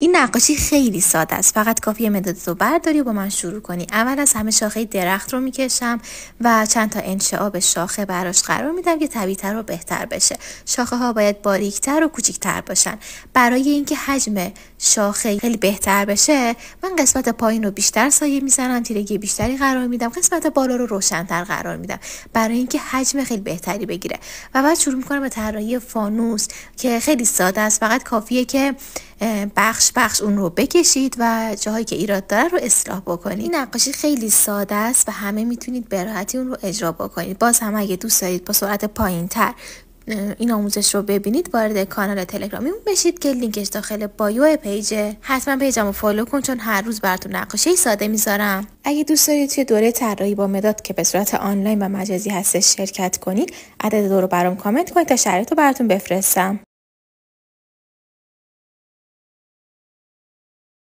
این نقاشی خیلی ساده است. فقط کافیه مدادتو برداری و با من شروع کنی. اول از همه شاخه درخت رو میکشم و چند تا انشعاب شاخه براش قرار میدم که طبیعی‌تر و بهتر بشه. شاخه ها باید باریکتر و کوچیکتر باشن. برای اینکه حجم شاخه خیلی بهتر بشه، من قسمت پایین رو بیشتر سایه میزنم، تیرگی بیشتری قرار میدم، قسمت بالا رو روشن‌تر قرار میدم برای اینکه حجم خیلی بهتری بگیره. و بعد شروع میکنم به طراحی فانوس که خیلی ساده است. فقط کافیه که بخش اون رو بکشید و جاهایی که ایراد داره رو اصلاح بکنید. این نقاشی خیلی ساده است و همه میتونید به راحتی اون رو اجرا بکنید. باز هم اگه دوست دارید با سرعت پایین‌تر این آموزش رو ببینید، وارد کانال تلگرامیمون بشید که لینکش داخل بایو پیجه. حتما پیجمو فالو کن چون هر روز براتون نقاشی ساده میذارم. اگه دوست دارید توی دوره طراحی با مداد که به صورت آنلاین و مجازی هستش شرکت کنید، عدد 2 رو برام کامنت کنید تا شرایط رو براتون بفرستم.